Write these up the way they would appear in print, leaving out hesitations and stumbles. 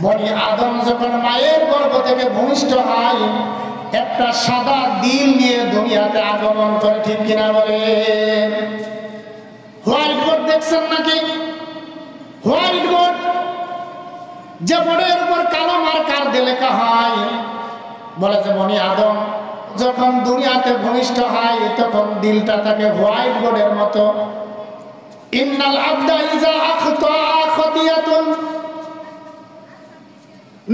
বনি আদম যখন মায়ের গর্ভ থেকে ভূমিষ্ঠ হয়, একটা সাদা দিল নিয়ে দুনিয়াতে আগমন করে, ঠিক কিনা বলেন? হোয়াইট বোর্ড দেখছেন নাকি? হোয়াইট বোর্ড, যে বোর্ডের উপর কালো মার্কার দিয়ে লেখা হয়, বলে যে বনি আদম যখন দুনিয়াতে ভূমিষ্ঠ হয় তখন দিলটা থাকে হোয়াইট বোর্ডের মতো। ইন্নাল আবদা ইজা আখতা খাতিয়াতুন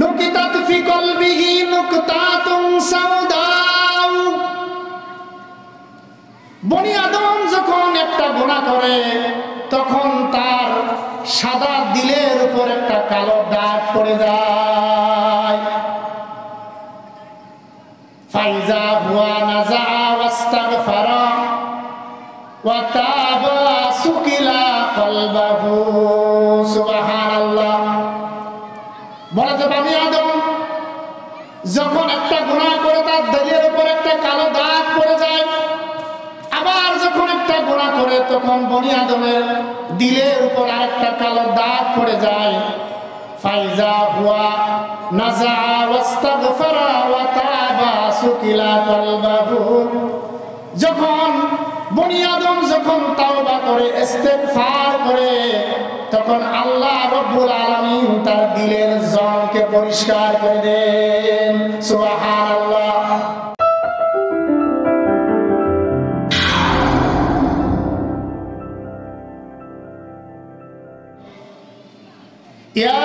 নুকিতাত ফি কলবিহি নুকতাতুন সাউদা। বনি আদম যখন একটা গুনাহ করে তখন তার সাদা দিলের উপর একটা কালো দাগ পড়ে যায়। ফাইজা হুয়া নাজা ওয়াস্তাগফারা ওয়া তাবা সুকিলা কলবাহু। সুবহানাল্লাহ। বলে যে বনি আদম যখন একটা গুনাহ করে তার দিলের উপর একটা কালো দাগ পড়ে যায়, আবার যখন একটা গুনাহ করে তখন বনি আদমের দিলের উপর আরেকটা কালো দাগ পড়ে যায়। ফাইজা হুয়া নাজা ওয়াস্তাগফারা ওয়া তাবা সুকিলা কলবাহু। যখন বনি আদম যখন তাওবা করে, ইস্তেগফার করে, তখন আল্লাহ রব্বুল আলামিন তার দিলের জংকে পরিষ্কার করে দেন। সুবহানাল্লাহ। ইয়া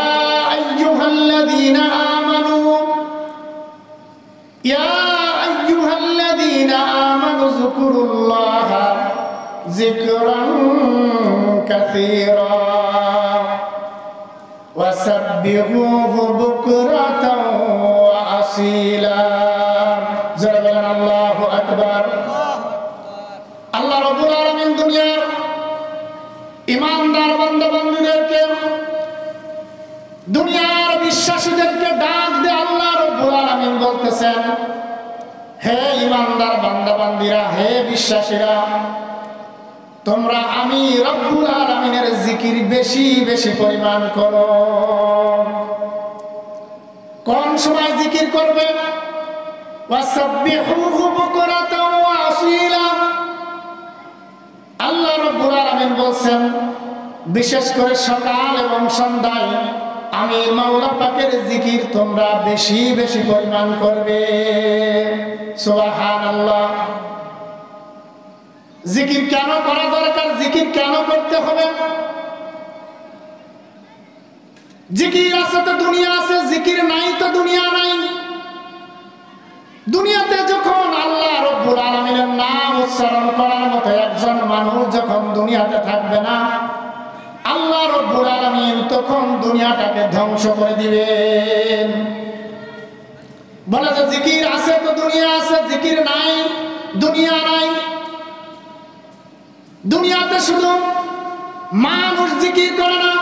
আইয়ুহাল্লাযীনা আমানু যকুরুল্লাহা যিকরান কাসীরা ওয়াসাব্বিহুহু বুকরাতাও ওয়া আসীলা। যারা বলেন আল্লাহু আকবার। আল্লাহ রাব্বুল আলামিন দুনিয়ার ঈমানদার বান্দা-বান্দীদেরকে, দুনিয়ার বিশ্বাসীদেরকে ডাক দিয়ে আল্লাহ রাব্বুল আলামিন বলতেছেন, হে ঈমানদার বান্দা-বান্দীরা, হে বিশ্বাসীরা, তোমরা আমি রব্বুল আলামিনের জিকির বেশি বেশি পরিমাণ করো। কোন সময় জিকির করবে? ওয়াসাব্বিহুহু বুকরাতাও ওয়া আসীলা। আল্লাহ রব্বুল আলামিন বলছেন, বিশেষ করে সকাল এবং সন্ধ্যায় আমি মাওলা পাকের জিকির তোমরা বেশি বেশি পরিমাণ করবে। সুবহানাল্লাহ। জিকির কেন করা দরকার? জিকির কেন করতে হবে? জিকির আছে তো দুনিয়া আছে, জিকির নাই তো দুনিয়া নাই। দুনিয়াতে যখন আল্লাহ রব্বুল আলামিনের নাম উচ্চারণ করার মতো একজন মানুষ যখন দুনিয়াতে থাকবে না, আল্লাহ রব্বুল আলামিন তখন দুনিয়াটাকে ধ্বংস করে দিবেন। বলে যে জিকির আছে তো দুনিয়া আছে, জিকির নাই দুনিয়া নাই। দুনিয়াতে শুধু মানুষ জিকির করে না,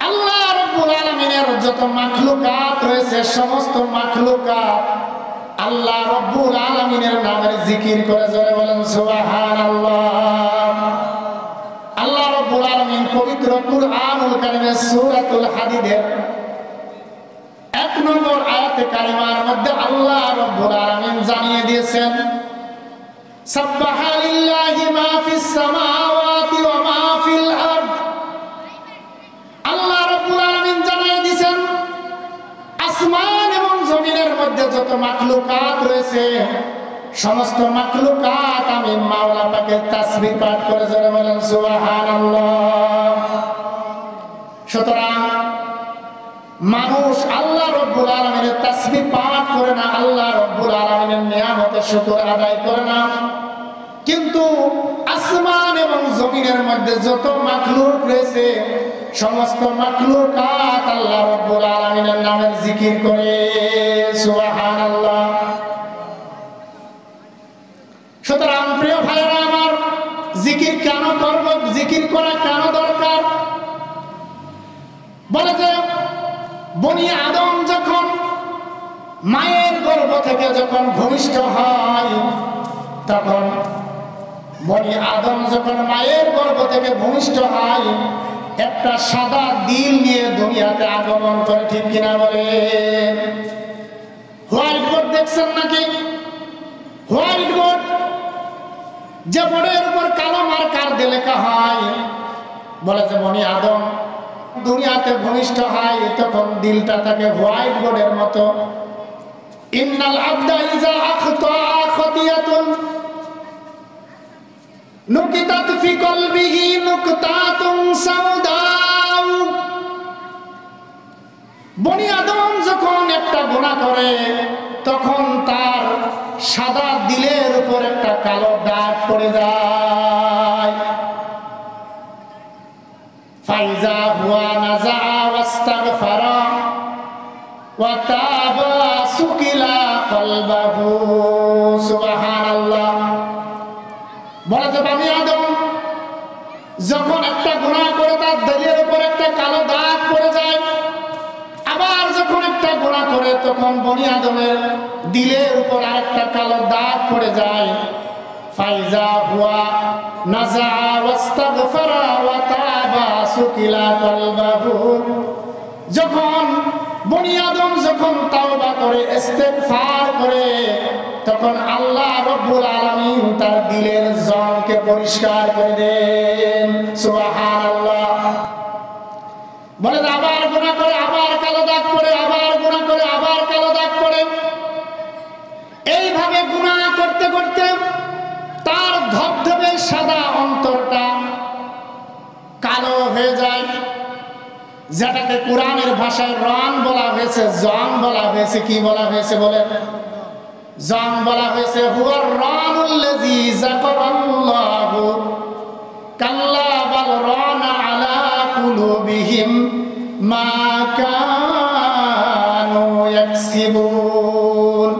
আল্লাহ রব্বুল আলামিনের যত মাখলুকাত রয়েছে সমস্ত মাখলুকাত আল্লাহ রব্বুল আলামিনের নামের জিকির করে। জোরে বলেন সুবহানাল্লাহ। আল্লাহ রব্বুল আলামিন পবিত্র কুরআনুল কারীমের সূরাতুল হাদীদের 1 নম্বর আয়াতে কারিমার মধ্যে আল্লাহ রব্বুল আলামিন জানিয়ে দিয়েছেন, সাব্বাহা লিল্লাহি মা ফিস সামাওয়াতি ওয়া মা ফিল আরদ। আল্লাহ রব্বুল আলামিন জানিয়ে দিয়েছেন, আসমান এবং জমিনের মধ্যে যত মাখলুকাত রয়েছে সমস্ত মাখলুকাত আমি মাওলা পাকের তাসবিহ পাঠ করে। জোরে বলেন সুবহানাল্লাহ। সুতরাং মানুষ আল্লাহ রব্বুল আলামিনের তাসবিহ পাঠ করে না, আল্লাহ রব্বুল আলামিনের নিয়ামতের শুকর আদায় করে না, কিন্তু আসমান এবং জমিনের মধ্যে যত মাখলুক রয়েছে সমস্ত মাখলুকাত আল্লাহ রব্বুল আলামিনের নামের জিকির করে। সুবহানাল্লাহ। সুতরাং প্রিয় ভাইরা আমার, জিকির কেন করব? জিকির করা কেন দরকার? বলে যে বনি আদম যখন মায়ের গর্ভ থেকে যখন ভূমিষ্ঠ হয়, তখন বনি আদম যখন মায়ের গর্ভ থেকে ভূমিষ্ঠ হয় একটা সাদা দিল নিয়ে দুনিয়াতে আগমন করে, ঠিক কিনা বলে? হোয়াইট বোর্ড দেখছেন নাকি? হোয়াইট বোর্ড, যে বোর্ডের উপর কালো মার্কার দিয়ে লেখা হয়, বলে যে বনি আদম দুনিয়াতে ভূমিষ্ঠ হয়, তখন দিলটা থাকে হোয়াইট বোর্ডের মতো। ইন্নাল আবদা ইজা আখতা খাতিয়াতুন নুকিতাত ফি কলবিহি নুকতাতুন সাউদাউ। বনি আদম যখন একটা গুনাহ করে, তখন তার সাদা দিলের উপর একটা কালো দাগ পড়ে যায়। ফাইজা হুয়া নাজা ওয়াস্তাগফারা ওয়া তাবা সুকিলা কলবাহু। সুবহানাল্লাহ। বলে যে বনি আদম যখন একটা গুনাহ করে তার দিলের উপর একটা কালো দাগ পড়ে যায়, আবার যখন একটা গুনাহ করে তখন বনি আদমের দিলের উপর আরেকটা কালো দাগ পড়ে যায়। ফাইজা হুয়া নাজা ওয়াস্তাগফারা ওয়া তাবা সুকিলা কলবাহু। যখন বনি আদম যখন তাওবা করে, ইস্তেগফার করে, তখন আল্লাহ রব্বুল আলামিন তার দিলের জংকে পরিষ্কার করে দেন। সুবহানাল্লাহ। বলে আবার গুনাহ করে, আবার কালো দাগ পড়ে, আবার গুনাহ করে, আবার কালো দাগ পড়ে। এইভাবে গুনাহ করতে করতে তার ধবধবে সাদা অন্তরটা কালো হয়ে যায়, যেটাকে কোরআনের ভাষায় রন বলা হয়েছে, জং বলা হয়েছে। কি বলা হয়েছে বলেন? জং বলা হয়েছে। হুয়ার রানুল্লাযী যাকারাল্লাহু কাল্লা বাল রানা আলা কুলুবিহিম মা কানু ইয়াকসিবুন।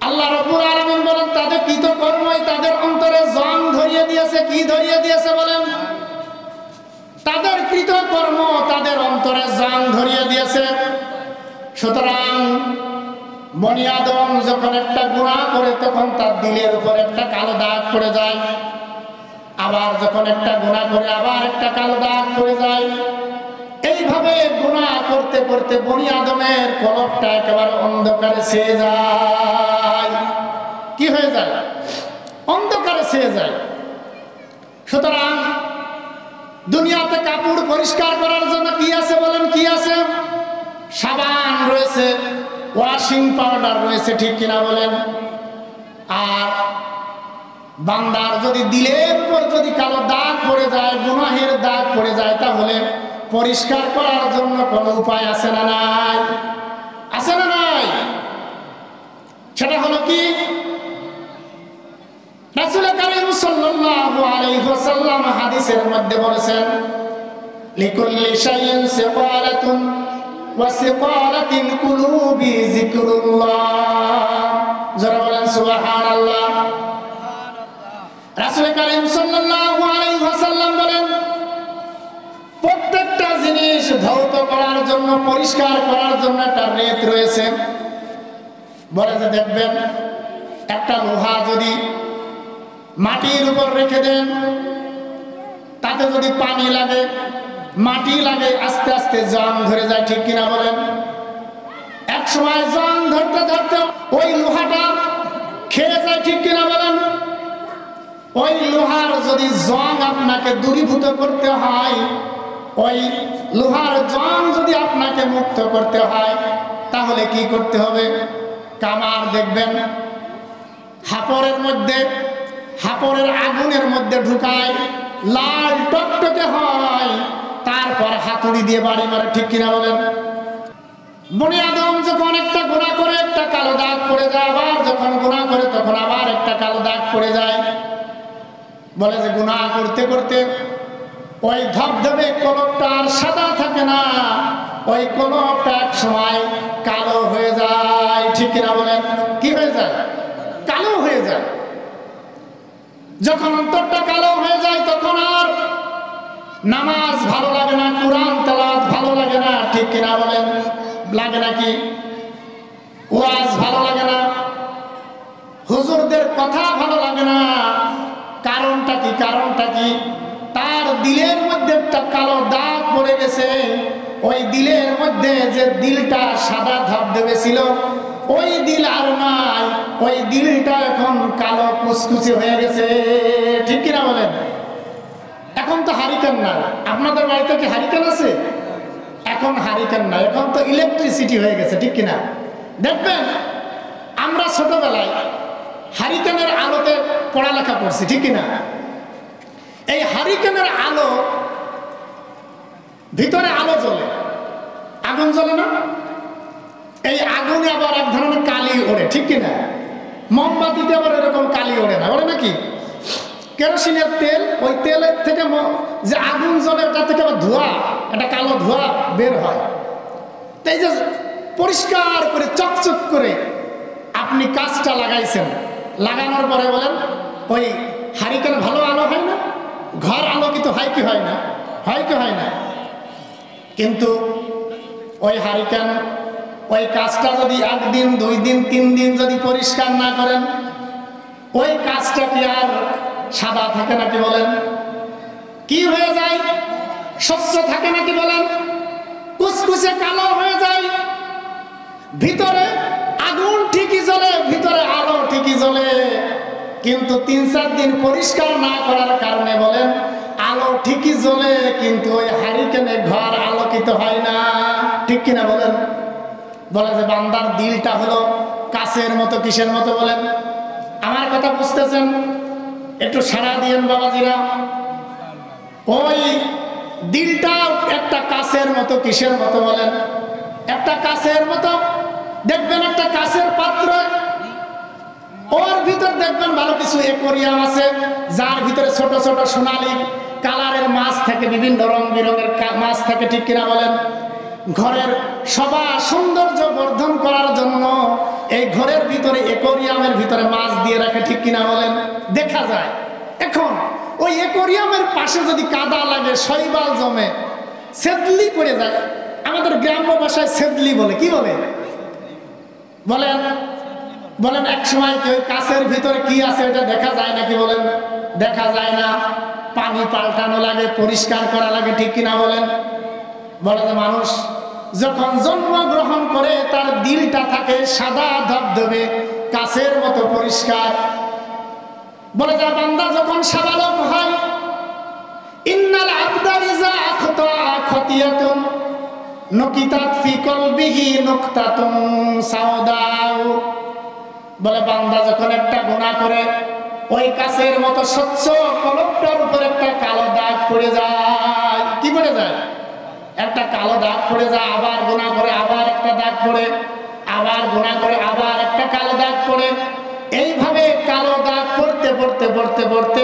আল্লাহ রাব্বুল আলামিন বলেন, তাদের কৃতকর্মই তাদের অন্তরে জং ধরিয়ে দিয়েছে। কি ধরিয়ে দিয়েছে বলেন? তাদের কৃতকর্ম তাদের অন্তরে জং ধরিয়ে দিয়েছে। সুতরাং বনি আদম যখন একটা গুনাহ করে, তখন তার দিলের উপর একটা কালো দাগ পড়ে যায়। আবার যখন একটা গুনাহ করে, আবার একটা কালো দাগ পড়ে যায়। এইভাবে গুনাহ করতে করতে বনি আদমের কলবটা একেবারে অন্ধকারে ছেয়ে যায়। কি হয়ে যায়? অন্ধকারে ছেয়ে যায়। সুতরাং দুনিয়াতে কাপড় পরিষ্কার করার জন্য কি আছে বলেন? কি আছে? সাবান রয়েছে, ওয়াশিং পাউডার রয়েছে, ঠিক কিনা বলেন? আর বান্দার যদি দিলের উপর যদি কালো দাগ পড়ে যায়, গুনাহের দাগ পড়ে যায়, তাহলে পরিষ্কার করার জন্য কোনো উপায় আছে না নাই? আছে না নাই? সেটা হলো কি? রাসূল কারীম সাল্লাল্লাহু আলাইহি ওয়াসাল্লাম হাদিসের মধ্যে বলেছেন, লিকুল্লি শাইইন সিকালাতুন ওয়া সিকালাতিল কুলুবি যিকরুল্লাহ। যারা বলেন সুবহানাল্লাহ। রাসূল কারীম সাল্লাল্লাহু আলাইহি ওয়াসাল্লাম বলেন, প্রত্যেকটা জিনিস ধৌত করার জন্য, পরিষ্কার করার জন্য একটা রেত রয়েছে। বলে যে দেখবেন, একটা লোহা যদি মাটির উপর রেখে দেন, তাতে যদি পানি লাগে, মাটি লাগে, আস্তে আস্তে জং ধরে যায়, ঠিক কিনা বলেন? এক সময় জং ধরতে ধরতে ওই লোহাটা খেয়ে যায়, ঠিক কিনা বলেন? ওই লোহার যদি জং আপনাকে দূরীভূত করতে হয়, ওই লোহার জং যদি আপনাকে মুক্ত করতে হয়, তাহলে কি করতে হবে? কামার দেখবেন হাপড়ের মধ্যে, হাপড়ের আগুনের মধ্যে ঢুকায়, লাল টকটকে হয়, তারপর হাতুড়ি দিয়ে বাড়ি মারে, ঠিক কিনা বলেন? বনি আদম যখন একটা গুনাহ করে, একটা কালো দাগ পড়ে যায়, আবার যখন গুনাহ করে তখন আবার একটা কালো দাগ পড়ে যায়। বলে যে গুনাহ করতে করতে ওই ধবধবে কলবটা আর সাদা থাকে না, ওই কলবটা এক সময় কালো হয়ে যায়, ঠিক কিনা বলেন? কি হয়ে যায়? কালো হয়ে যায়। যখন অন্তরটা কালো হয়ে যায়, তখন আর নামাজ ভালো লাগে না, কোরআন তেলাওয়াত ভালো লাগে না, ঠিক কিনা বলেন? লাগে নাকি? ওয়াজ ভালো লাগে না, হুজুরদের কথা ভালো লাগে না। কারণটা কি? কারণটা কি? তার দিলের মধ্যে একটা কালো দাগ পড়ে গেছে। ওই দিলের মধ্যে যে দিলটা সাদা ধবধবে ছিল, ওই দিল আর নাই, ওই দিলটা এখন কালো কুচকুচে হয়ে গেছে। ঠিক কিনা বলেন? এখন তো হারিকেন না। আপনাদের বাড়িতে কি হারিকেন আছে? এখন হারিকেন না, এখন তো ইলেকট্রিসিটি হয়ে গেছে। ঠিক কিনা? দেখবেন আমরা ছোটবেলায় হারিকেনের আলোতে পড়ালেখা করছি। ঠিক কিনা? এই হারিকেনের আলো, ভিতরে আলো জ্বলে, আগুন জ্বলে না? এই আগুনে আবার এক ধরনের কালি ওড়ে। ঠিক কিনা? মোমবাতিতে আবার এরকম কালি ওড়ে না, ওড়ে নাকি? কেরোসিনের তেল, ওই তেলের থেকে যে আগুন জ্বলে ওটা থেকে আবার ধোঁয়া, একটা কালো ধোঁয়া বের হয়। তাই যে পরিষ্কার করে চকচক করে আপনি কাজটা লাগাইছেন, লাগানোর পরে বলেন ওই হারিকেন ভালো আলো হয় না? ঘর আলোকিত হয় কি হয় না? হয় কি হয় না? কিন্তু ওই হারিকেন, ওই কাজটা যদি 1 দিন 2 দিন 3 দিন যদি পরিষ্কার না করেন, ওই কাজটা কি আর সাদা থাকে নাকি বলেন? কি হয়ে যায়? স্বচ্ছ থাকে নাকি বলেন? কুচকুচে কালো হয়ে যায়। ভিতরে আগুন ঠিকই জ্বলে, ভিতরে আলো ঠিকই জ্বলে, কিন্তু 3-4 দিন পরিষ্কার না করার কারণে বলেন আলো ঠিকই জ্বলে, কিন্তু ওই হারিকেনে ঘর আলোকিত হয় না। ঠিক কিনা বলেন? বলে যে বান্দার দিলটা হলো কাচের মতো। কিসের মতো বলেন? আমার কথা বুঝতেছেন? একটু সাড়া দিয়েন বাবাজিরা। ওই দিলটা একটা কাচের মতো। কিসের মতো বলেন? একটা কাচের মতো। দেখবেন একটা কাচের পাত্র, ওর ভিতর দেখবেন ভালো কিছু অ্যাকোয়ারিয়াম আছে, যার ভিতরে ছোট ছোট সোনালী কালারের মাছ থাকে, বিভিন্ন রং বেরঙের মাছ থাকে। ঠিক কিনা বলেন? ঘরের সবা সৌন্দর্য বর্ধন করার জন্য এই ঘরের ভিতরে অ্যাকোয়ারিয়ামের ভিতরে মাছ দিয়ে রাখে। ঠিক কিনা বলেন? দেখা যায়। এখন ওই অ্যাকোয়ারিয়ামের পাশে যদি কাদা লাগে, শৈবাল জমে, সেদলি পড়ে যায়। আমাদের গ্রাম্য ভাষায় সেদলি বলে। কি বলে বলেন? বলেন এক সময় কি ওই কাছের ভিতরে কি আছে এটা দেখা যায় নাকি বলেন? দেখা যায় না। পানি পাল্টানো লাগে, পরিষ্কার করা লাগে। ঠিক কিনা বলেন? বলে যে মানুষ যখন জন্মগ্রহণ করে তার দিলটা থাকে সাদা ধবধবে কাচের মতো পরিষ্কার। বলে যে বান্দা যখন সাবালক হয়, ইন্নাল আবদা ইযা আখতা খাতিয়াতুন নকিতাত ফি কলবিহি নুকতাতুন সাওদাউ। বলে বান্দা যখন একটা গুনাহ করে, ওই কাচের মতো স্বচ্ছ কলবটার উপর একটা কালো দাগ পড়ে যায়। কি পড়ে যায়? একটা কালো দাগ পড়ে যায়। আবার গুনাহ করে, আবার একটা দাগ পড়ে, আবার গুনাহ করে, আবার একটা কালো দাগ পড়ে। এইভাবে কালো দাগ পড়তে পড়তে পড়তে পড়তে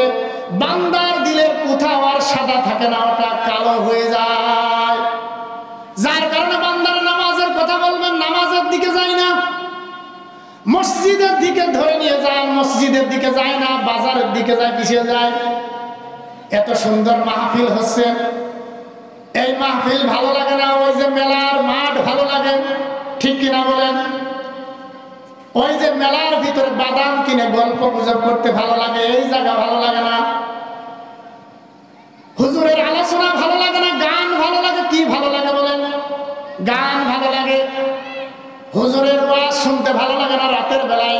বান্দার দিলের কোথাও আর সাদা থাকে না, ওটা কালো হয়ে যায়। যার কারণে বান্দার নামাজের কথা বলবেন, নামাজের দিকে যায় না, মসজিদের দিকে ধরে নিয়ে যান, মসজিদের দিকে যায় না, বাজারের দিকে যায়। কিসে যায়? এত সুন্দর মাহফিল হচ্ছে, এই মাহফিল ভালো লাগে না, ওই যে মেলার মাঠ ভালো লাগে। ঠিক কিনা বলেন? ওই যে মেলার ভিতরে বাদাম কিনে গল্প গুজব করতে ভালো লাগে, এই জায়গা ভালো লাগে না। হুজুরের আলোচনা ভালো লাগে না, গান ভালো লাগে। কি ভালো লাগে বলেন? গান ভালো লাগে। হুজুরের ওয়াজ শুনতে ভালো লাগে না। রাতের বেলায়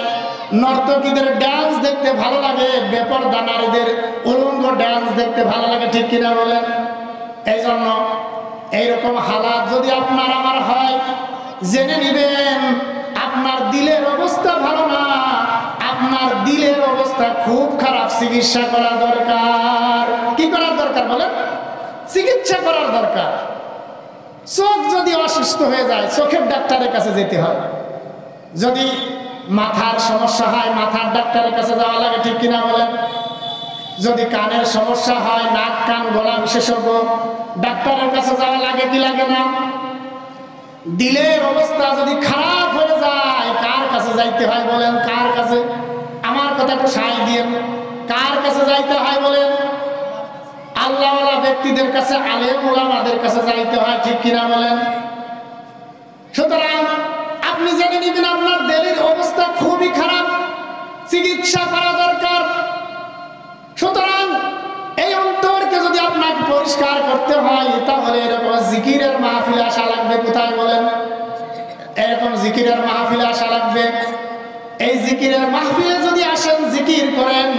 নর্তকীদের ডান্স দেখতে ভালো লাগে, বেপরদা নারীদের উলঙ্গ ডান্স দেখতে ভালো লাগে। ঠিক কিনা বলেন? এই জন্য এইরকম হালাত যদি আপনার আমার হয়, জেনে নিবেন আপনার দিলের অবস্থা ভালো না, আপনার দিলের অবস্থা খুব খারাপ। চিকিৎসা করা দরকার। কি করার দরকার বলেন? চিকিৎসা করার দরকার। চোখ যদি অসুস্থ হয়ে যায়, চোখের ডাক্তারের কাছে যেতে হয়। যদি মাথার সমস্যা হয়, মাথার ডাক্তারের কাছে যাওয়া লাগে। ঠিক কিনা বলেন? যদি কানের সমস্যা হয়, নাক কান গলা বিশেষজ্ঞ ডাক্তারের কাছে যাওয়া লাগে কি লাগে না? দিলের অবস্থা যদি খারাপ হয়ে যায়, কার কাছে যাইতে হয় বলেন? কার কাছে? আমার কথা একটু সায় দিয়েন। কার কাছে যাইতে হয় বলেন? আল্লাহওয়ালা ব্যক্তিদের কাছে, আলেম ওলামাদের কাছে যাইতে হয়। ঠিক কিনা বলেন? সুতরাং আপনি জেনে নিবেন আপনার দিলের অবস্থা খুবই খারাপ, চিকিৎসা করা দরকার। সুতরাং এই অন্তরকে যদি আপনাকে পরিষ্কার করতে হয় তাহলে এরকম জিকিরের মাহফিলে আসা লাগবে। কোথায় বলেন? এরকম জিকিরের মাহফিলে আসা লাগবে। এই জিকিরের মাহফিলে যদি আসেন, জিকির করেন,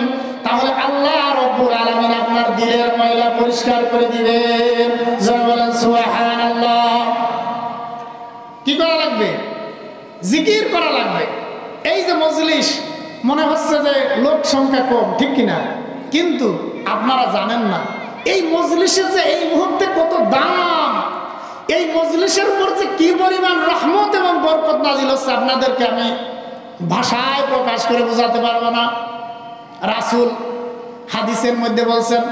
তাহলে আল্লাহ রাব্বুল আলামিন আপনার দিলের ময়লা পরিষ্কার করে দিবেন। জোরে বলেন সুবহানাল্লাহ। কি করা লাগবে? জিকির করা লাগবে। এই যে মজলিস, মনে হচ্ছে যে লোক সংখ্যা কম, ঠিক কিনা? কিন্তু আপনারা জানেন না এই মজলিসের যে এই মুহূর্তে কত দাম, এই মজলিসের উপর যে কি পরিমাণ রহমত এবং বরকত নাজিল হচ্ছে, আপনাদেরকে আমি ভাষায় প্রকাশ করে বোঝাতে পারবো না। রাসূল হাদিসের মধ্যে বলছেন,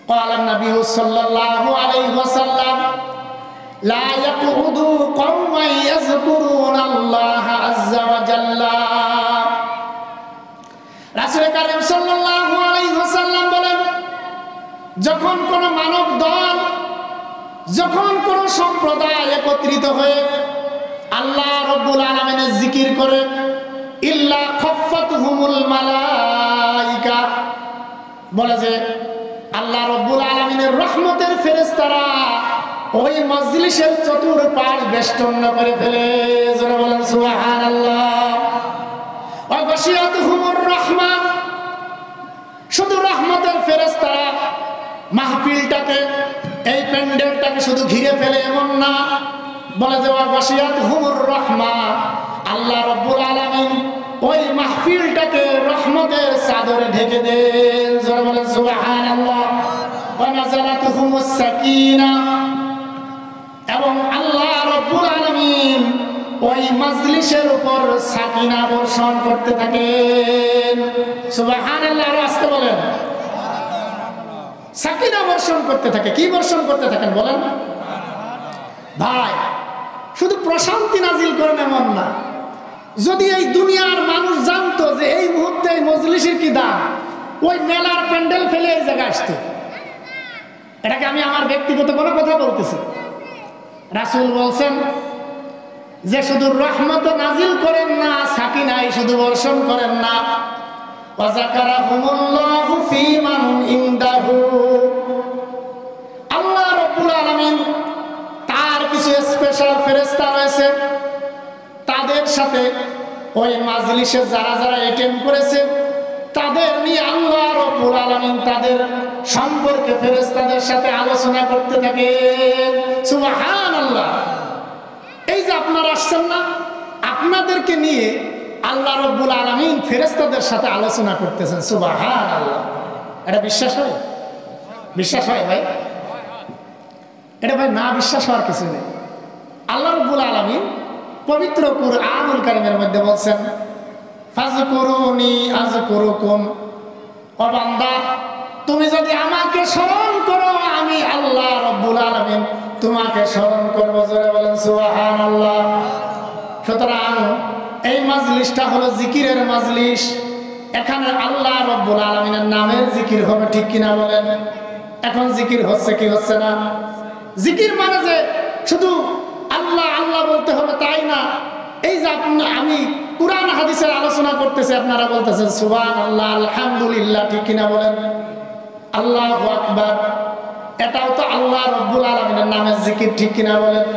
ক্বালা নবী সাল্লাল্লাহু আলাইহি ওয়াসাল্লাম, লা ইয়াকুদু কওমান ইয়াযকুরুনাল্লাহা আযজা ওয়া জাল্লা। রাসূল কারীম সাল্লাল্লাহু আলাইহি ওয়াসাল্লাম বলেন, যখন কোন মানব দল, যখন কোন সম্প্রদায় একত্রিত হয়ে আল্লাহ রাব্বুল আলামিনের জিকির করে, ইল্লা খাফফাতহুমুল মালাইকা, বলে যে আল্লাহ রাব্বুল আলামিনের রহমতের ফেরেশতারা ওই মজলিসের চতুর্পাশ বেষ্টন করে ফেলে। যারা বলেন সুবহানাল্লাহ। ওয়া গাশিয়াতুহুমুর রাহমা, শুধু রহমতের ফেরেশতারা মাহফিলটাকে, এই প্যান্ডেলটাকে শুধু ঘিরে ফেলে এমন না, বলে যে ওয়া গাশিয়াতুহুমুর রাহমা, আল্লাহ রাব্বুল আলামিন ওই মাহফিলটাকে রহমতের চাদরে ঢেকে দেন। যারা বলেন সুবহানাল্লাহ। ওয়া নাযালাতুহুমুস সাকিনা, এবং আল্লাহ রাব্বুল আলামিন ওই মজলিসের উপর সাকিনা বর্ষণ করতে থাকেন। সুবহানাল্লাহ। আর আস্তে বলেন, সাকিনা বর্ষণ করতে থাকে। কি বর্ষণ করতে থাকেন বলেন? ভাই, শুধু প্রশান্তি নাজিল করেন এমন না। যদি এই দুনিয়ার মানুষ জানতো যে এই মুহূর্তে এই মজলিসের কি দাম, ওই মেলার প্যান্ডেল ফেলে এই জায়গায় আসতো। এটাকে আমি আমার ব্যক্তিগত কোনো কথা বলতেছি। রাসূল বলছেন যে শুধু রহমত নাজিল করেন না, সাকিনাই শুধু বর্ষণ করেন না, ওয়া যাকারাহুমুল্লাহু ফী মান ইনদাহু, আল্লাহ রাব্বুল আলামিন তার কিছু স্পেশাল ফেরেশতা রয়েছে, তাদের সাথে ওই মাজলিসে যারা যারা অ্যাটেন্ড করেছে তাদের নিয়ে আল্লাহ রাব্বুল আলামিন তাদের সম্পর্কে ফেরেশতাদের সাথে আলোচনা করতে থাকে। সুবহানাল্লাহ। এই যে আপনারা আসছেন না, আপনাদেরকে নিয়ে আল্লাহ রাব্বুল আলামিন ফেরেশতাদের সাথে আলোচনা করতেছেন। সুবহানাল্লাহ। এটা বিশ্বাস হয়? বিশ্বাস হয় ভাই? এটা ভাই না বিশ্বাস হওয়ার কিছু নেই। আল্লাহ রাব্বুল আলামিন পবিত্র কুরআনুল কারীমের মধ্যে বলছেন, ফাযকুরুনি আযকুরুকুম, ও বান্দা তুমি যদি আমাকে স্মরণ করো, আমি আল্লাহ রাব্বুল আলামিন তোমাকে স্মরণ করব। জোরে বলেন সুবহানাল্লাহ। সুতরাং এই মাজলিসটা হলো জিকিরের মাজলিস। এখানে আল্লাহ রাব্বুল আলামিনের নামের জিকির হবে, ঠিক কিনা বলেন? এখন জিকির হচ্ছে কি হচ্ছে না? জিকির মানে যে শুধু আল্লাহ আল্লাহ বলতে হবে তাই না। এই যে আমি কুরআন হাদিসের আলোচনা করতেছি, আপনারা বলতেছেন সুবহানাল্লাহ, আলহামদুলিল্লাহ, ঠিক কিনা বলেন? আল্লাহু আকবার, এটাও তো আল্লাহ রাব্বুল আলামিনের নামের জিকির, ঠিক কিনা বলেন?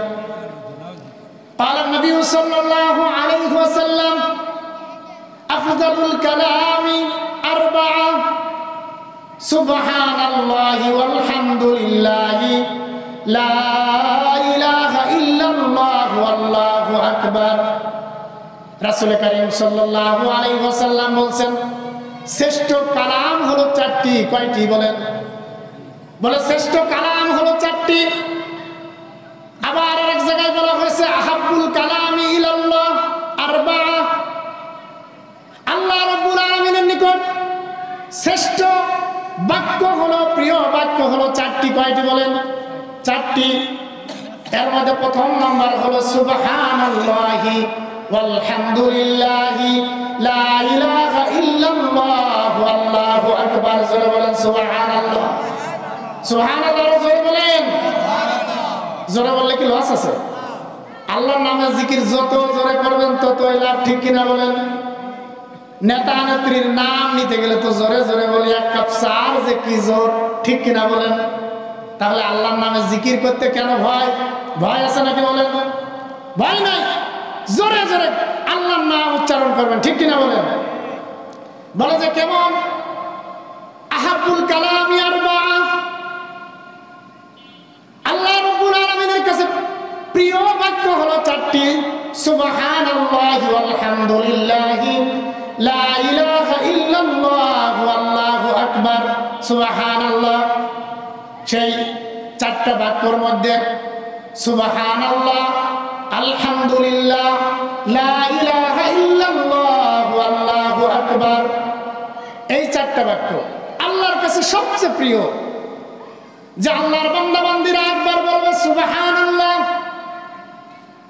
قال النبي صلى الله عليه وسلم أفضل الكلام أربعة سبحان الله والحمد لله لا إله إلا الله والله أكبر। রাসূল করিম সাল্লাল্লাহু আলাইহি ওয়াসাল্লাম বলেন শ্রেষ্ঠ কালাম হলো চারটি। কয়টি বলেন? বলে শ্রেষ্ঠ কালাম হলো চারটি। আবার আরেক জায়গায় বলা হয়েছে আহাব্বুল কালামি ইলাল্লাহ আরবাআ, আল্লাহ রাব্বুল আলামিনের নিকট শ্রেষ্ঠ বাক্য হলো, প্রিয় বাক্য হলো চারটি। কয়টি বলেন? চারটি। এর মধ্যে প্রথম নাম্বার হলো সুবহানাল্লাহি ওয়ালহামদুলিল্লাহি লা ইলাহা ইল্লাল্লাহ আল্লাহু আকবার। জোরে বলেন সুবহানাল্লাহ। সুবহানাল্লাহ জোরে বলেন। জোরে বললে কি লস আছে? আল্লাহর নামে জিকির যত জোরে করবেন ততই লাভ, ঠিক কিনা বলেন? নেতা নেত্রীর নাম নিতে গেলে তো জোরে জোরে বলি, এক কাপ চার যে কি জোর, ঠিক কিনা বলেন? তাহলে আল্লাহর নামে জিকির করতে কেন ভয়? ভয় আছে নাকি বলেন? ভয় নাই, জোরে জোরে আল্লাহর নাম উচ্চারণ করবেন, ঠিক কিনা বলেন? বলে যে কেমন? আহাবুল কালামি আরবা, আল্লাহ রাব্বুল আলামিনের কাছে প্রিয় বাক্য হলো চারটি, সুবহানাল্লাহি ওয়াল হামদুলিল্লাহি লা ইলাহা ইল্লাল্লাহু আল্লাহু আকবার। সুবহানাল্লাহ, সেই চারটা বাক্যর মধ্যে সুবহানাল্লাহ, আলহামদুলিল্লাহ, লা ইলাহা ইল্লাল্লাহু আল্লাহু আকবার, এই চারটা বাক্য আল্লাহর কাছে সবচেয়ে প্রিয়। যে আল্লাহর বান্দা বান্দীরা একবার বলবে সুবহানাল্লাহ,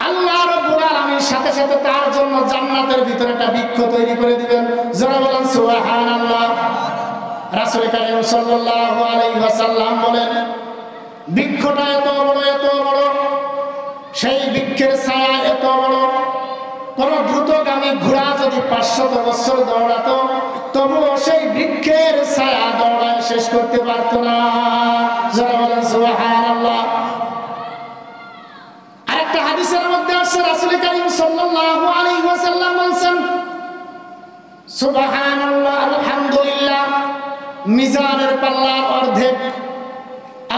আল্লাহ রাব্বুল আলামিন সাথে সাথে তার জন্য জান্নাতের ভিতরে একটা বৃক্ষ তৈরি করে দিবেন। যারা বলেন সুবহানাল্লাহ। রাসূল কারীম সাল্লাল্লাহু আলাইহি ওয়াসাল্লাম বলেন, বৃক্ষটা এত বড় এত বড়, সেই বৃক্ষের ছায়া এত বড়, কোন দ্রুতগামী ঘোড়া যদি 500 বছর দৌড়াতো তবুও সেই বৃক্ষের ছায়া দৌড়ায় শেষ করতে পারত না। যারা বলেন সুবহানাল্লাহ। আরেকটা হাদিসের মধ্যে আসছে, রাসূল কারীম সাল্লাল্লাহু আলাইহি ওয়াসাল্লাম বলেন, সুবহানাল্লাহ আলহামদুলিল্লাহ মিজানের পাল্লার অর্ধেক,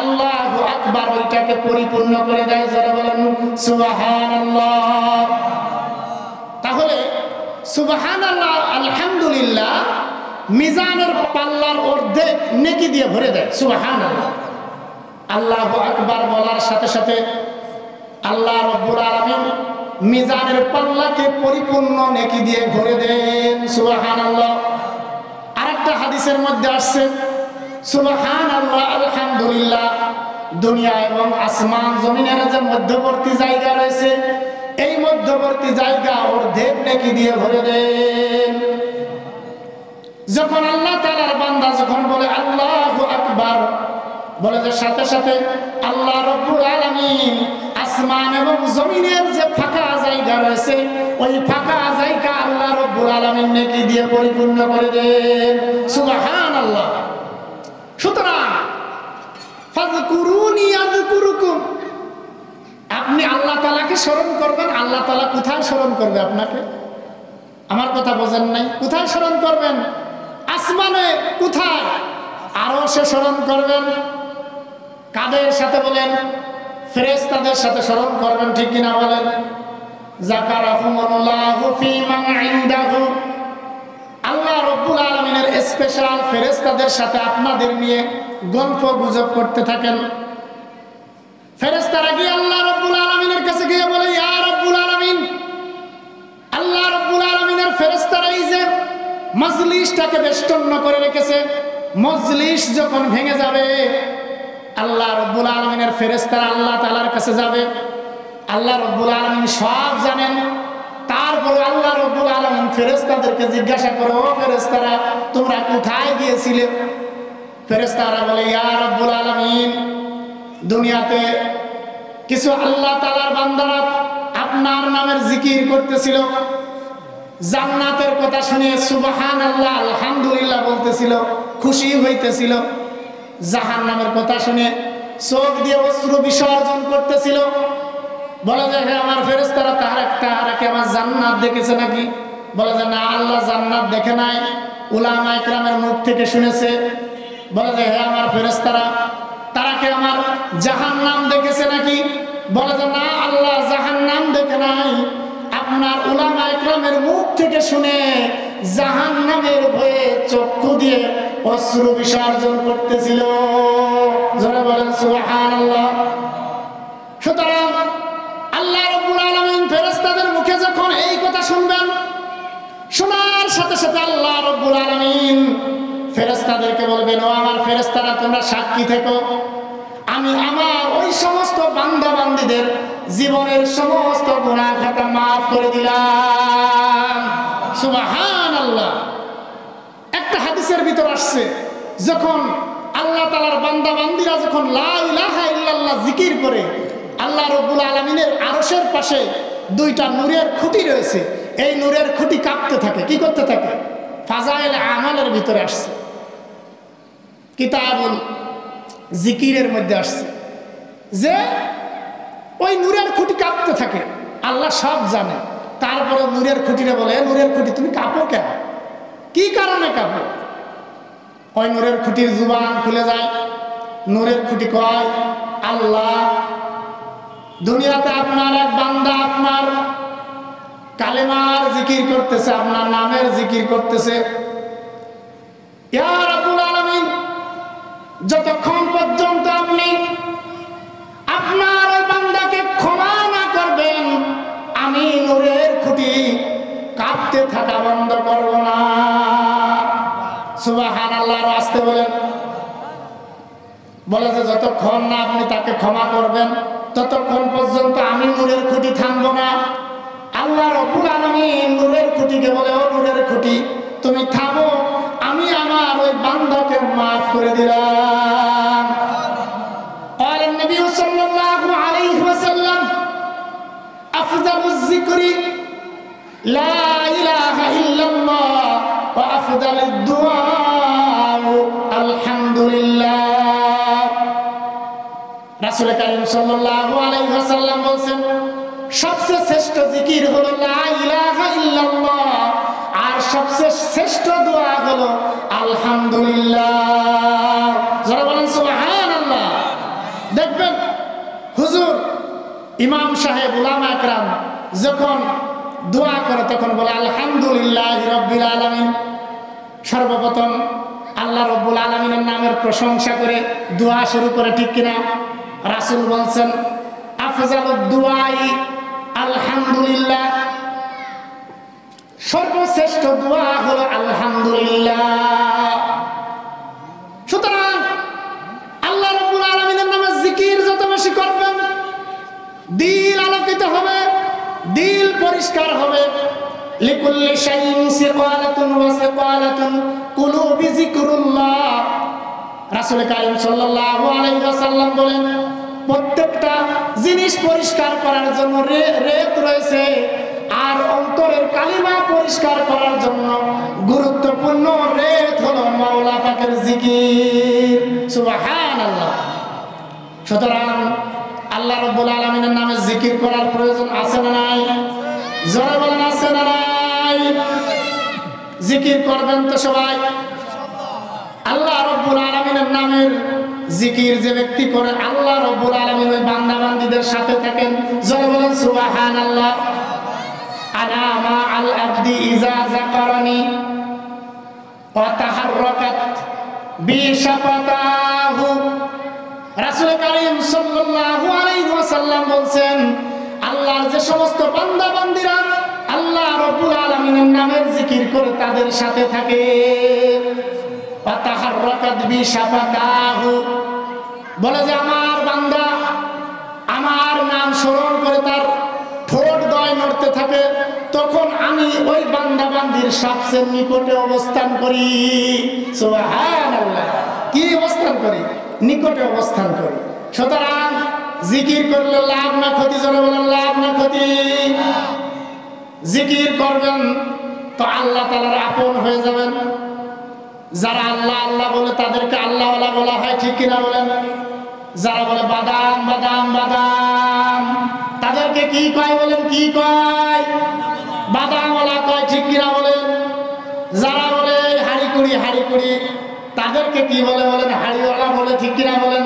আল্লাহু আকবার ওইটাকে পরিপূর্ণ করে দেয়। যারা বলেন সুবহানাল্লাহ। তাহলে সুবহানাল্লাহ আলহামদুলিল্লাহ মিজানের পাল্লার অর্ধেক নেকি দিয়ে ভরে দেয়। সুবহানাল্লাহ। আল্লাহু আকবার বলার সাথে সাথে আল্লাহ রাব্বুল আলামিন মিজানের পাল্লাকে পরিপূর্ণ নেকি দিয়ে ভরে দেন। সুবহানাল্লাহ। আরেকটা হাদিসের মধ্যে আসছে, সুবহানাল্লাহ আলহামদুলিল্লাহ দুনিয়া এবং আসমান জমিনের যে মধ্যবর্তী জায়গা রয়েছে, এই মধ্যবর্তী জায়গা অর্ধেক নেকি দিয়ে ভরে দেন। যখন আল্লাহ তাআলার বান্দা যখন বলে আল্লাহু আকবার, বলে যে সাথে সাথে আল্লাহ রাব্বুল আলামিন আসমান এবং জমিনের যে ফাঁকা জায়গা রয়েছে, ওই ফাঁকা জায়গা আল্লাহ রাব্বুল আলামিন নেকি দিয়ে পরিপূর্ণ করে দেন। সুবহানাল্লাহ। সুতরাং ফাযকুরুনি আযকুরুকুম, আপনি আল্লাহ তাআলাকে স্মরণ করবেন। আল্লাহ তাআলা কোথায় স্মরণ করবে আপনাকে? আমার কথা বোঝেন নাই? কোথায় স্মরণ করবেন? আসমানে। কোথায়? আরশে স্মরণ করবেন। কাদের সাথে বলেন? ফেরেশতাদের সাথে স্মরণ করবেন, ঠিক কিনা বলেন? যাকারাহুমুল্লাহু ফী মান ইনদাহু, আল্লাহ রাব্বুল আলামিনের স্পেশাল ফেরেশতাদের সাথে আপনাদের নিয়ে গল্প গুজব করতে থাকেন। ফেরেশতারা গিয়ে আল্লাহ রাব্বুল আলামিনের কাছে গিয়ে বলে, ইয়া রাব্বুল আলামিন, আল্লাহ রাব্বুল আলামিনের ফেরেশতারা এই যে মজলিসটাকে বেষ্টন করে রেখেছে, মজলিস যখন ভেঙে যাবে আল্লাহ রাব্বুল আলামিনের ফেরেশতারা আল্লাহ তাআলার কাছে যাবে। আল্লাহ রাব্বুল আলামিন সব জানেন, তারপরে আল্লাহ রাব্বুল আলামিন ফেরেশতাদেরকে জিজ্ঞাসা করে, ও ফেরেশতারা তোমরা কোথায় গিয়েছিলে? ফেরেশতারা বলে, ইয়া রাব্বুল আলামিন, দুনিয়াতে কিছু আল্লাহ তাআলার বান্দারা আপনার নামের জিকির করতেছিল, জান্নাতের কথা শুনে সুবহানাল্লাহ আলহামদুলিল্লাহ বলতেছিল, খুশি হইতেছিল। জাহান্নামের কথা শুনে চোখ দিয়ে অশ্রু বিসর্জন করতেছিল। বলে যে হে আমার ফেরেশতারা, তাহারা কি আমার জান্নাত দেখেছে নাকি? বলে যে না, আল্লাহ জান্নাত দেখে নাই, উলামা ইকরামের মুখ থেকে শুনেছে। বলে যে হে আমার ফেরেশতারা, তারা কি আমার জাহান্নাম দেখেছে নাকি? বলে যে না, আল্লাহ জাহান্নাম দেখে নাই, আপনার উলামা ইকরামের মুখ থেকে শুনে জাহান্নামের ভয়ে চক্ষু দিয়ে অশ্রু বিসর্জন করতেছিল। যারা বলেন সুবহানাল্লাহ। সুতরাং আল্লাহ রাব্বুল আলামিন ফেরেশতাদের মুখে যখন এই কথা শুনবেন, শোনার সাথে সাথে আল্লাহ রাব্বুল আলামিন ফেরেশতাদেরকে বলবেন, ও আমার ফেরেশতারা তোমরা সাক্ষী থেকো, আমি আমার ওই সমস্ত বান্দা বান্দীদের জীবনের সমস্ত গুনাহ খাতা মাফ করে দিলাম। সুবহানাল্লাহ। একটা হাদিসের ভিতর আসছে, যখন আল্লাহ তাআলার বান্দা বান্দীরা যখন লা ইলাহা ইল্লাল্লাহ জিকির করে, আল্লাহ রাব্বুল আলামিনের আরশের পাশে দুইটা নূরের খুঁটি রয়েছে, এই নূরের খুঁটি কাঁপতে থাকে। কি করতে থাকে? ফাজাইল আমালের ভিতরে আসছে, কিতাবুল জিকিরের মধ্যে আসছে যে ওই নূরের খুঁটি কাঁপতে থাকে, আল্লাহ সব জানে। তারপরে নূরের খুঁটিরে বলে, নূরের খুঁটি তুমি কাঁপো কেন, কি কারণে কাঁপো? ওই নূরের খুঁটির জুবান খুলে যায়, নূরের খুঁটি কয়, আল্লাহ দুনিয়াতে আপনার এক বান্দা আপনার কালেমার জিকির করতেছে, আপনার নামের জিকির করতেছে। ইয়া রাব্বুল আলামিন, যতক্ষণ পর্যন্ত আপনি আপনার ওই বান্দাকে ক্ষমা না করবেন, আমি নূরের খুঁটি কাঁপতে থাকা বন্ধ করব না। সুবহানাল্লাহ। আসতে বলেন, বলে যে যতক্ষণ না আপনি তাকে ক্ষমা করবেন ততক্ষণ পর্যন্ত আমি নূরের খুঁটি থামবো না। আল্লাহ রাব্বুল আলামিন নূরের খুঁটিকে বলে, ও নূরের খুঁটি তুমি থামো, আমি আমার ওই বান্দাকে মাফ করে দিলাম। قال النبي صلى الله عليه وسلم أفضل الذكر لا إله إلا الله وأفضل الدعاء الحمد لله। রাসূল কারীম সাল্লাল্লাহু আলাইহি ওয়াসাল্লাম বলেন, সবচেয়ে শ্রেষ্ঠ জিকির হলো লা ইলাহা ইল্লাল্লাহ, আর সবচেয়ে শ্রেষ্ঠ দোয়া হলো আলহামদুলিল্লাহ। যারা বলেন সুবহানাল্লাহ। দেখবেন হুজুর ইমাম সাহেব উলামা একরাম যখন দোয়া করে তখন বলে আলহামদুলিল্লাহি রাব্বিল আলামিন। সর্বপ্রথম আল্লাহ রাব্বুল আলামিনের নামের প্রশংসা করে দোয়া শুরু করে, ঠিক কিনা? রাসূল বলছেন আফজালুদ দুআই আলহামদুলিল্লাহ, সর্বশ্রেষ্ঠ দোয়া হলো আলহামদুলিল্লাহ। সুতরাং আল্লাহ রাব্বুল আলামিনের নামে জিকির যত বেশি করবেন, দিল আলোকিত হবে, দিল পরিষ্কার হবে। লিকুল্লি শাইইন সিকালাতুন ওয়া সিকালাতুন কুলুবি যিকরুল্লাহ। রাসূল কারীম সাল্লাল্লাহু আলাইহি ওয়াসাল্লাম বলেন, প্রত্যেকটা জিনিস পরিষ্কার করার জন্য রেত রয়েছে, আর অন্তরের কালিমা পরিষ্কার করার জন্য গুরুত্বপূর্ণ রেত হলো মাওলা পাকের জিকির। সুবহানাল্লাহ। সুতরাং আল্লাহ রাব্বুল আলামিনের নামে জিকির করার প্রয়োজন আছে না নাই? জোরে বলেন, আছে না নাই? জিকির করবেন তো সবাই। আল্লাহ রাব্বুল আলামিনের নামের জিকির যে ব্যক্তি করে, আল্লাহ রাব্বুল আলামিন ওই বান্দা বান্দীদের সাথে থাকেন। জোরে বলেন সুবহানাল্লাহ। আনা মা আল আবদি ইজা যাকারানি ওয়া তাহাররাকাত বি শাফাতাহু। রাসূল কারীম সাল্লাল্লাহু আলাইহি ওয়াসাল্লাম বলেন, আল্লাহর যে সমস্ত বান্দা বান্দীরা আল্লাহ রাব্বুল আলামিনের নামের জিকির করে তাদের সাথে থাকে, ওয়া তাহাররাকাত বি শাফাতাহু, বলে যে আমার বান্দা আমার নাম স্মরণ করে তার ঠোঁট দয় নড়তে থাকে, তখন আমি ওই বান্দা বান্দির সবচেয়ে নিকটে অবস্থান করি। সুবহানাল্লাহ। কি অবস্থান করি? নিকটে অবস্থান করি। সুতরাং জিকির করলে লাভ না ক্ষতি? জোরে বলেন, লাভ না ক্ষতি? জিকির করবেন তো আল্লাহ তাআলার আপন হয়ে যাবেন। যারা আল্লাহ আল্লাহ বলে তাদেরকে আল্লাহওয়ালা বলা হয়, ঠিক কিনা বলেন? যারা বলে বাদাম বাদাম বাদাম, তাদেরকে কি কয় বলেন? কি কয়? বাদামওয়ালা কয়, ঠিক কিনা বলেন? যারা বলে হাড়ি কুড়ি, তাদেরকে কি বলে বলেন? হাড়িওয়ালা বলে, ঠিক কিনা বলেন?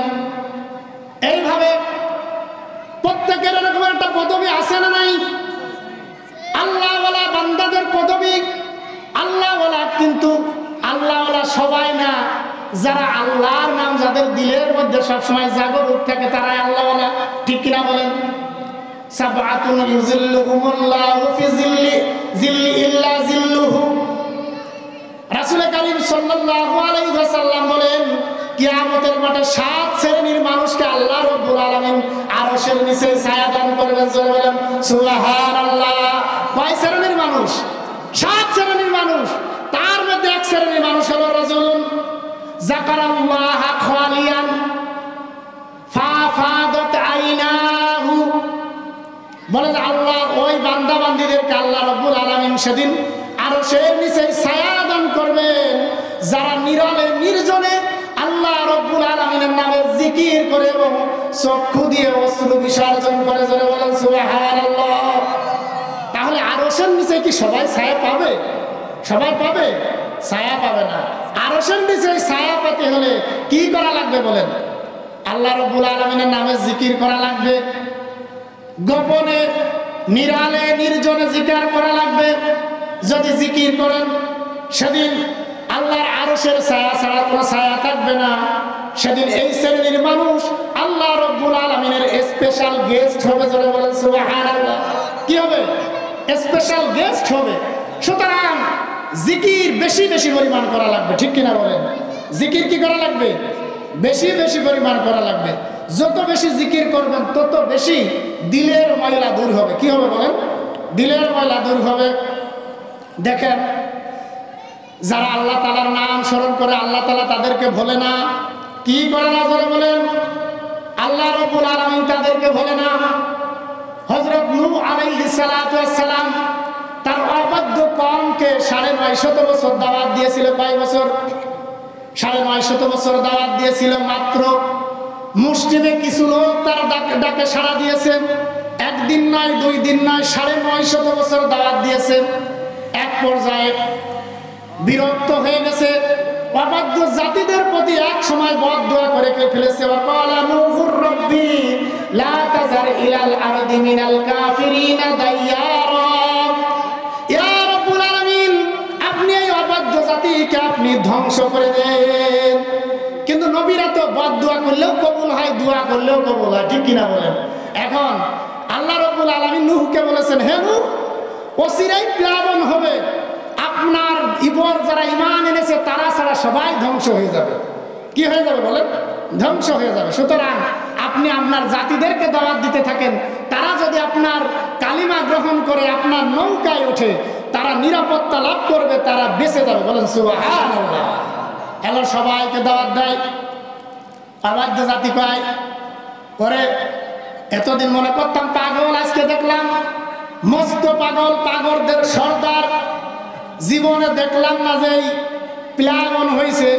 এইভাবে প্রত্যেকের এরকম একটা পদবি আছে না নাই? আল্লাহওয়ালা বান্দাদের পদবি আল্লাহওয়ালা, কিন্তু আল্লাহওয়ালা সবাই না। যারা আল্লাহর নাম যাদের দিলের মধ্যে সবসময় জাগরুক থাকে তারাই আল্লাহওয়ালা, ঠিক কিনা বলেন? সাবআতুন ইউযিল্লুহুমুল্লাহু ফি জিল্লি ইল্লা জিল্লুহু। রাসূল কারীম সাল্লাল্লাহু আলাইহি ওয়াসাল্লাম বলেন, কিয়ামতের মাঠে 7 শ্রেণীর মানুষকে আল্লাহ রাব্বুল আলামিন আরশের নিচে ছায়া দান করবেন। জোরে বলেন সুবহানাল্লাহ। কয় শ্রেণীর মানুষ? 7 শ্রেণীর মানুষ। তার মধ্যে এক শ্রেণীর মানুষ হলো রাজুলুন যাকারাল্লাহ খালিয়ান ফাফাদাত আইনাহু। বলে আল্লাহ ওই বান্দা বান্দীদেরকে আল্লাহ রাব্বুল আলামিন সেদিন আরশের নিচে ছায়া দান যারা নিরালে নির্জনে আল্লাহ রব্বুল আলামিনের নামে জিকির করে এবং চক্ষু দিয়ে অশ্রু বিসর্জন করে, জোরে বলেন সুবহানাল্লাহ। তাহলে আরশের নিচে কি সবাই ছায়া পাবে? সবাই পাবে? ছায়া পাবে না। আরশের নিচে ছায়া পেতে হলে কি করা লাগবে বলেন? আল্লাহ রব্বুল আলামিনের নামে জিকির করা লাগবে, গোপনে নিরালে নির্জনে জিকির করা লাগবে। যদি জিকির করেন সেদিন আল্লাহর আরশের ছায়া ছাড়া কোনো ছায়া থাকবে না। সেদিন এই শ্রেণীর মানুষ আল্লাহ রব্বুল আলামিনের স্পেশাল গেস্ট হবে, জোরে বলেন সুবহানাল্লাহ। কি হবে? স্পেশাল গেস্ট হবে। সুতরাং জিকির বেশি বেশি পরিমাণ করা লাগবে, ঠিক কিনা বলেন? জিকির কি করা লাগবে? বেশি বেশি পরিমাণ করা লাগবে। যত বেশি জিকির করবেন তত বেশি দিলের ময়লা দূর হবে। কি হবে বলেন? দিলের ময়লা দূর হবে। দেখেন, যারা আল্লাহ তাআলার নাম স্মরণ করে আল্লাহ তাআলা তাদেরকে ভোলে না। কি করে না করে বলেন? আল্লাহ রাব্বুল আলামিন তাদেরকে ভোলে না। হযরত নূহ আলাইহিস সালাতু ওয়াস সালাম তার অবাধ্য কওমকে ৯৫০ বছর দাওয়াত দিয়েছিল। কয় বছর? ৯৫০ বছর দাওয়াত দিয়েছিল। মাত্র মুষ্টিমে কিছু লোক তার ডাকে সাড়া দিয়েছে। একদিন নয়, 2 দিন নয়, ৯৫০ বছর দাওয়াত দিয়েছে। এক পর্যায়ে বিরক্ত হয়ে গেছে। অবাধ্য জাতিদের প্রতি এক সময় বদদুয়া করে ফেলেছে। ওয়াকালা নূহুর রাব্বি লা তাযার ইলাল আরদি মিনাল কাফিরিনা দাইয়ারা। ইয়া রাব্বুল আলামিন, আপনি এই অবাধ্য জাতিকে আপনি ধ্বংস করে দেন। কিন্তু নবীরা তো বদদুয়া করলেও কবুল হয়, দোয়া করলেও কবুল হয়, ঠিক কিনা বলেন? এখন আল্লাহ রাব্বুল আলামিন নূহকে বলেছেন, হে নূহ, অচিরেই প্লাবন হবে। আপনার ইবর যারা ঈমান এনেছে তারা ছাড়া সবাই ধ্বংস হয়ে যাবে। কি হয়ে যাবে বলেন? ধ্বংস হয়ে যাবে। সুতরাং আপনি আপনার জাতিদেরকে দাওয়াত দিতে থাকেন। তারা যদি আপনার কালিমা গ্রহণ করে আপনার নৌকায় ওঠে, তারা নিরাপত্তা লাভ করবে, তারা বেঁচে যাবে। বলেন সুবহানাল্লাহ। এলো সবাইকে দাওয়াত দেয়। অবাধ্য জাতি কয় করে, এতদিন মনে করতাম পাগল, আজকে দেখলাম মস্ত পাগল, পাগলদের সর্দার। জীবনে দেখলাম না যে প্লাবন হয়েছে।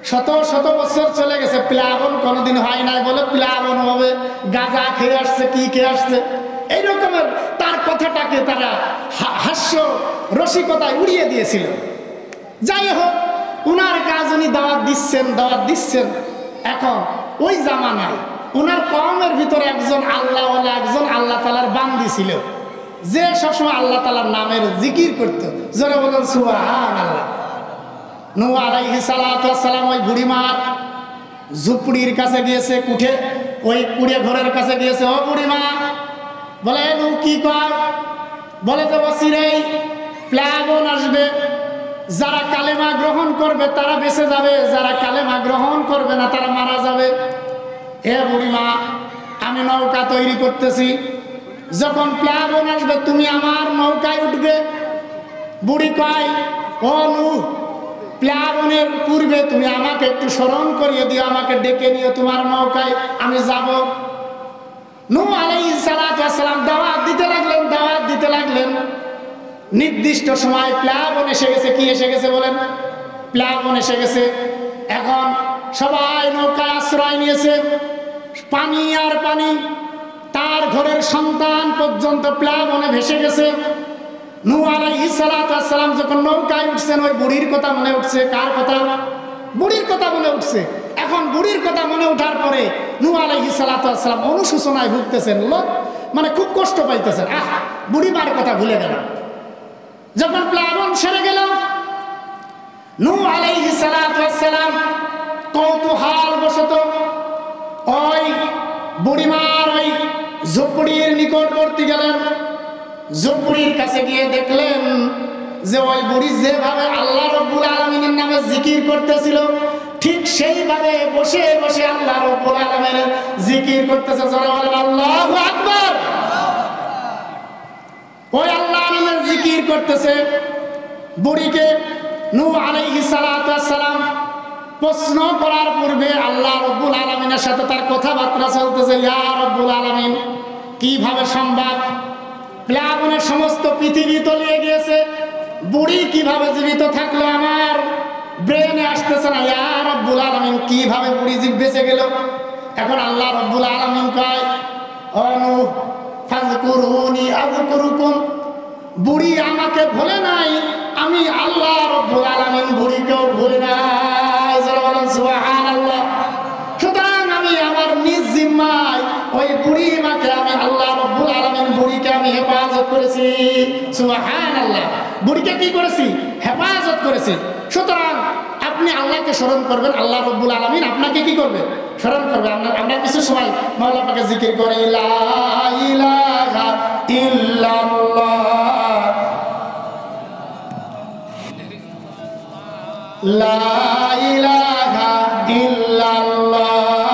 শত শত বছর চলে গেছে, প্লাবন কোনোদিন হয় নাই, বলে প্লাবন হবে। গাঁজা খেয়ে আসছে, কি খেয়ে আসছে, এই রকমের তার কথাটাকে তারা হাস্য রসিকতায় উড়িয়ে দিয়েছিল। যাই হোক, উনার কাজ উনি দাওয়াত দিচ্ছেন। এখন ওই জামানায় উনার কওমের ভিতরে একজন আল্লাহওয়ালা, একজন আল্লাহ তাআলার বান্দি ছিল, যে সবসময় আল্লাহ তাআলার নামের জিকির করত। জোরে বলেন সুবহানাল্লাহ। নূহ আলাইহিস সালাতু ওয়াস সালাম ওই বুড়িমার ঝুপড়ির কাছে গিয়েছে, ওই কুড়ে ঘরের কাছে গিয়েছে। ও বুড়িমা, বলে নূহ কি কর? বলে যে অচিরেই প্লাবন আসবে। যারা কালেমা গ্রহণ করবে তারা বেঁচে যাবে, যারা কালেমা গ্রহণ করবে না তারা মারা যাবে। হে বুড়িমা, আমি নৌকা তৈরি করতেছি, যখন প্লাবন আসবে তুমি আমার নৌকায় উঠবে। বুড়ি কয়, ও নূহ, প্লাবনের পূর্বে তুমি আমাকে একটু স্মরণ করিয়ে দিও, আমাকে ডেকে নিও তোমার নৌকায়, আমি যাব। নূহ আলাইহিস সালাতু ওয়াস সালাম দাওয়াত দিতে লাগলেন। নির্দিষ্ট সময় প্লাবন এসে গেছে। কি এসে গেছে বলেন? প্লাবন এসে গেছে। এখন সবাই নৌকায় আশ্রয় নিয়েছে। পানি আর পানি, তার ঘরের সন্তান পর্যন্ত প্লাবনে ভেসে গেছে। নূহ আলাইহিস সালাতু ওয়াস সালাম যখন নৌকায় উঠছেন, ওই বুড়ির কথা মনে উঠছে। কার কথা? বুড়ির কথা মনে উঠছে। এখন বুড়ির কথা মনে ওঠার পরে নূহ আলাইহিস সালাতু ওয়াস সালাম অনুশোচনায় ভুগতেছেন, মানে খুব কষ্ট পাইতেছেন। বুড়ি মার কথা ভুলে গেল। যখন প্লাবন সেরে গেল, নূহ আলাইহিস সালাতু ওয়াস সালাম কৌতূহল বশত ওই বুড়িমার ওই ঝুপড়ির নিকটবর্তী গেলেন। ঝুপড়ির কাছে গিয়ে দেখলেন যে ওই বুড়ি যেভাবে আল্লাহ রাব্বুল আলামিনের নামে জিকির করতেছিল, ঠিক সেইভাবে বসে বসে আল্লাহ রাব্বুল আলামিনের জিকির করতেছে। জোরে বলেন আল্লাহু আকবার। ওই আল্লাহ নামের জিকির করতেছে। বুড়িকে নূহ আলাইহিস সালাতু ওয়াস সালাম প্রশ্ন করার পূর্বে আল্লাহ রাব্বুল আলামিনের সাথে তার কথাবার্তা চলতেছে। ইয়া রাব্বুল আলামিন, কিভাবে সম্ভব? প্লাবনের সমস্ত পৃথিবী তলিয়ে গিয়েছে, বুড়ি কিভাবে জীবিত থাকলো? আমার ব্রেনে আসতেছে না ইয়া রব্বুল আলামিন কিভাবে বুড়ি জীব বেঁচে গেল। এখন আল্লাহ রব্বুল আলামিন কয় ও নূহ ফাযকুরুনি আযকুরুকুম, বুড়ি আমাকে ভুলে নাই, আমি আল্লাহ রব্বুল আলামিন বুড়িকেও ভুলে নাই। যারা বলেন সুবহানাল্লাহ। সুতরাং আমি আমার নিজ জিম্মায় ওই বুড়ি মাকে আমি আল্লাহ রব্বুল আলামিন বুড়িকে আমি হেফাজত করেছি। সুবহানাল্লাহ। বুড়িকে কি করেছি? হেফাজত করেছি। সুতরাং আপনি আল্লাহকে স্মরণ করবেন, আল্লাহ রব্বুল আলামিন আপনাকে কি করবে? স্মরণ করবে। আমরা কিছু সময় মাওলা পাকে জিকির করি লা ইলাহা ইল্লাল্লাহ, লা ইলাহা ইল্লাল্লাহ,